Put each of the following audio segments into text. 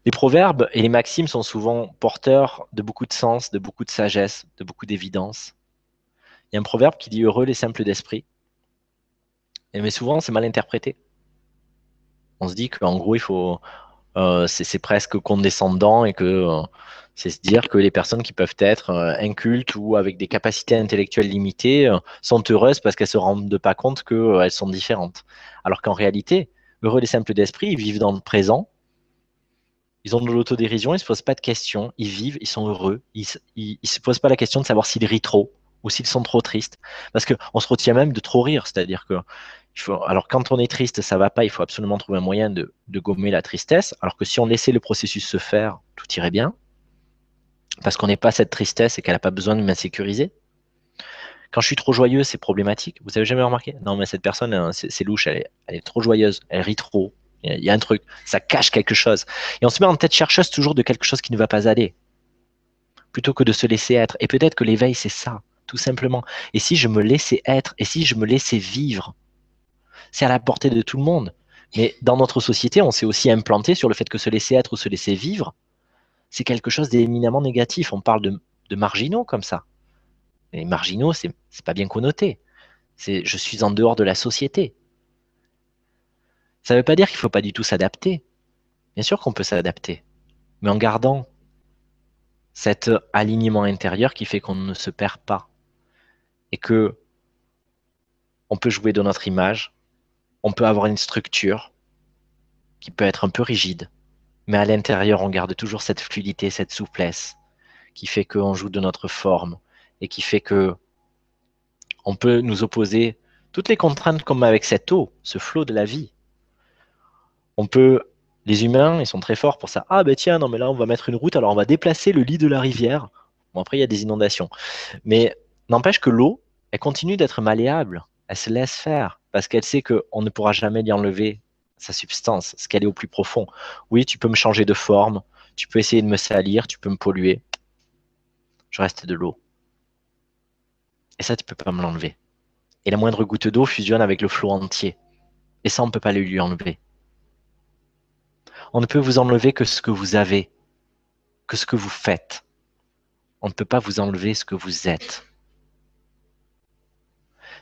Les proverbes et les maximes sont souvent porteurs de beaucoup de sens, de beaucoup de sagesse, de beaucoup d'évidence. Il y a un proverbe qui dit heureux les simples d'esprit, mais souvent c'est mal interprété. On se dit qu'en gros, c'est presque condescendant et que c'est se dire que les personnes qui peuvent être incultes ou avec des capacités intellectuelles limitées sont heureuses parce qu'elles ne se rendent pas compte qu'elles sont différentes. Alors qu'en réalité, heureux les simples d'esprit, ils vivent dans le présent, ils ont de l'autodérision, ils ne se posent pas de questions, ils vivent, ils sont heureux, ils ne se posent pas la question de savoir s'ils rient trop ou s'ils sont trop tristes. Parce qu'on se retient même de trop rire, c'est-à-dire que alors quand on est triste, ça va pas, il faut absolument trouver un moyen de gommer la tristesse, alors que si on laissait le processus se faire, tout irait bien, parce qu'on n'est pas cette tristesse et qu'elle n'a pas besoin de m'insécuriser. Quand je suis trop joyeux, c'est problématique. Vous avez jamais remarqué? Non, mais cette personne, hein, c'est louche, elle est trop joyeuse, elle rit trop. Il y a un truc, ça cache quelque chose. Et on se met en tête chercheuse toujours de quelque chose qui ne va pas aller, plutôt que de se laisser être. Et peut-être que l'éveil, c'est ça, tout simplement. Et si je me laissais être, et si je me laissais vivre, c'est à la portée de tout le monde. Mais dans notre société, on s'est aussi implanté sur le fait que se laisser être ou se laisser vivre, c'est quelque chose d'éminemment négatif. On parle de marginaux comme ça. Les marginaux, c'est pas bien connoté. C'est je suis en dehors de la société. Ça ne veut pas dire qu'il ne faut pas du tout s'adapter. Bien sûr qu'on peut s'adapter, mais en gardant cet alignement intérieur qui fait qu'on ne se perd pas et que on peut jouer de notre image, on peut avoir une structure qui peut être un peu rigide, mais à l'intérieur, on garde toujours cette fluidité, cette souplesse qui fait qu'on joue de notre forme et qui fait que on peut nous opposer toutes les contraintes comme avec cette eau, ce flot de la vie. On peut, les humains, ils sont très forts pour ça. Ah ben tiens, non mais là on va mettre une route, alors on va déplacer le lit de la rivière. Bon après il y a des inondations, mais n'empêche que l'eau, elle continue d'être malléable. Elle se laisse faire parce qu'elle sait qu'on ne pourra jamais lui enlever sa substance, ce qu'elle est au plus profond. Oui, tu peux me changer de forme, tu peux essayer de me salir, tu peux me polluer. Je reste de l'eau. Et ça, tu peux pas me l'enlever. Et la moindre goutte d'eau fusionne avec le flot entier. Et ça, on ne peut pas le lui enlever. On ne peut vous enlever que ce que vous avez, que ce que vous faites. On ne peut pas vous enlever ce que vous êtes.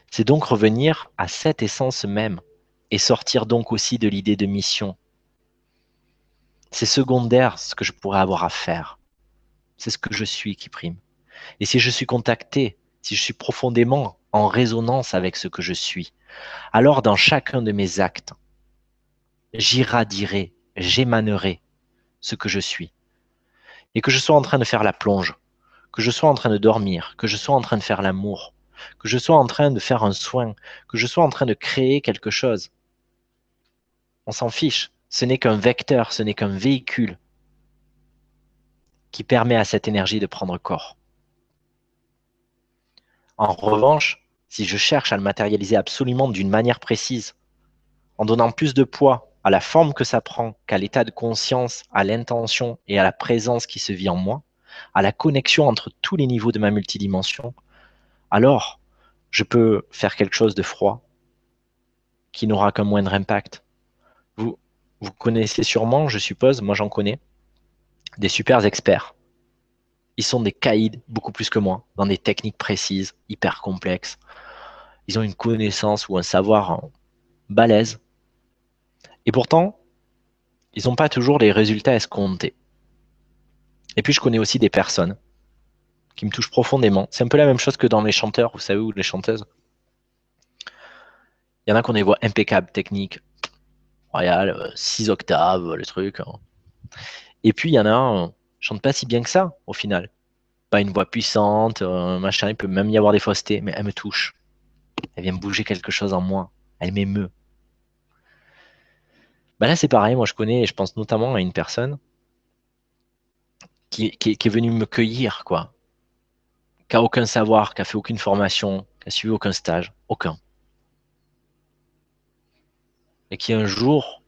C'est donc revenir à cette essence même et sortir donc aussi de l'idée de mission. C'est secondaire ce que je pourrais avoir à faire. C'est ce que je suis qui prime. Et si je suis contacté, si je suis profondément en résonance avec ce que je suis, alors dans chacun de mes actes, j'irradierai, j'émanerai ce que je suis. Et que je sois en train de faire la plonge, que je sois en train de dormir, que je sois en train de faire l'amour, que je sois en train de faire un soin, que je sois en train de créer quelque chose, on s'en fiche. Ce n'est qu'un vecteur, ce n'est qu'un véhicule qui permet à cette énergie de prendre corps. En revanche, si je cherche à le matérialiser absolument d'une manière précise, en donnant plus de poids à la forme que ça prend qu'à l'état de conscience, à l'intention et à la présence qui se vit en moi, à la connexion entre tous les niveaux de ma multidimension, alors je peux faire quelque chose de froid qui n'aura qu'un moindre impact. Vous, vous connaissez sûrement, je suppose, moi j'en connais, des super experts. Ils sont des caïds, beaucoup plus que moi, dans des techniques précises, hyper complexes. Ils ont une connaissance ou un savoir balèze. Et pourtant, ils n'ont pas toujours les résultats escomptés. Et puis, je connais aussi des personnes qui me touchent profondément. C'est un peu la même chose que dans les chanteurs, vous savez, ou les chanteuses. Il y en a qu'on des voix impeccables, techniques, royales, 6 octaves, le truc. Et puis, il y en a, chante pas si bien que ça, au final. Pas une voix puissante, machin, il peut même y avoir des faussetés, mais elle me touche. Elle vient bouger quelque chose en moi. Elle m'émeut. Bah là, c'est pareil. Moi, je connais, et je pense notamment à une personne qui est venue me cueillir, quoi. Qui a aucun savoir, qui a fait aucune formation, qui a suivi aucun stage, aucun. Et qui un jour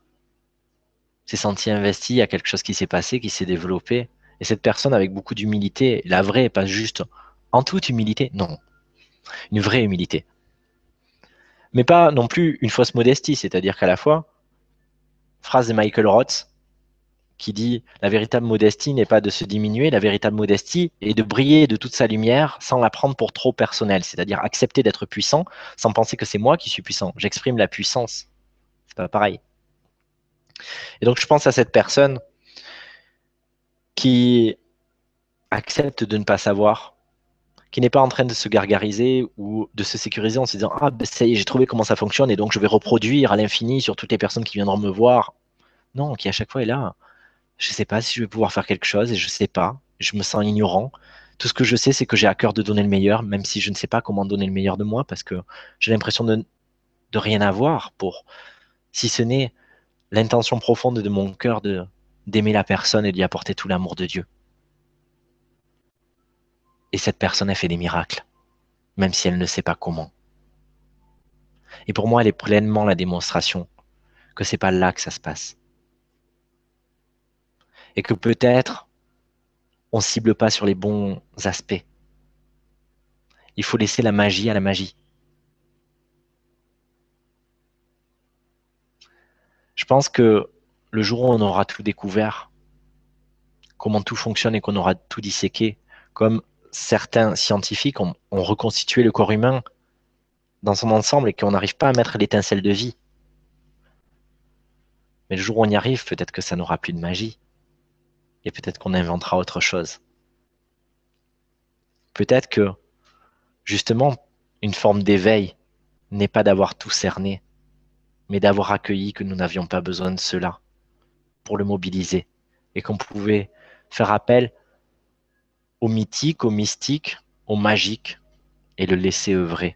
s'est senti investi, il y a quelque chose qui s'est passé, qui s'est développé. Et cette personne, avec beaucoup d'humilité, la vraie, pas juste en toute humilité, non, une vraie humilité. Mais pas non plus une fausse modestie, c'est-à-dire qu'à la fois, phrase de Michael Roth, qui dit la véritable modestie n'est pas de se diminuer, la véritable modestie est de briller de toute sa lumière sans la prendre pour trop personnelle, c'est-à-dire accepter d'être puissant sans penser que c'est moi qui suis puissant. J'exprime la puissance. C'est pas pareil. Et donc je pense à cette personne qui accepte de ne pas savoir, qui n'est pas en train de se gargariser ou de se sécuriser en se disant ah ben ça y est, j'ai trouvé comment ça fonctionne et donc je vais reproduire à l'infini sur toutes les personnes qui viendront me voir. Non, qui à chaque fois est là. Je ne sais pas si je vais pouvoir faire quelque chose et je ne sais pas. Je me sens ignorant. Tout ce que je sais, c'est que j'ai à cœur de donner le meilleur, même si je ne sais pas comment donner le meilleur de moi, parce que j'ai l'impression de rien avoir pour, si ce n'est l'intention profonde de mon cœur d'aimer la personne et d'y apporter tout l'amour de Dieu. Et cette personne a fait des miracles, même si elle ne sait pas comment. Et pour moi, elle est pleinement la démonstration que c'est pas là que ça se passe. Et que peut-être on cible pas sur les bons aspects. Il faut laisser la magie à la magie. Je pense que le jour où on aura tout découvert, comment tout fonctionne et qu'on aura tout disséqué, comme certains scientifiques ont reconstitué le corps humain dans son ensemble et qu'on n'arrive pas à mettre l'étincelle de vie. Mais le jour où on y arrive, peut-être que ça n'aura plus de magie. Et peut-être qu'on inventera autre chose. Peut-être que, justement, une forme d'éveil n'est pas d'avoir tout cerné, mais d'avoir accueilli que nous n'avions pas besoin de cela pour le mobiliser et qu'on pouvait faire appel au mythique, au mystique, au magique et le laisser œuvrer.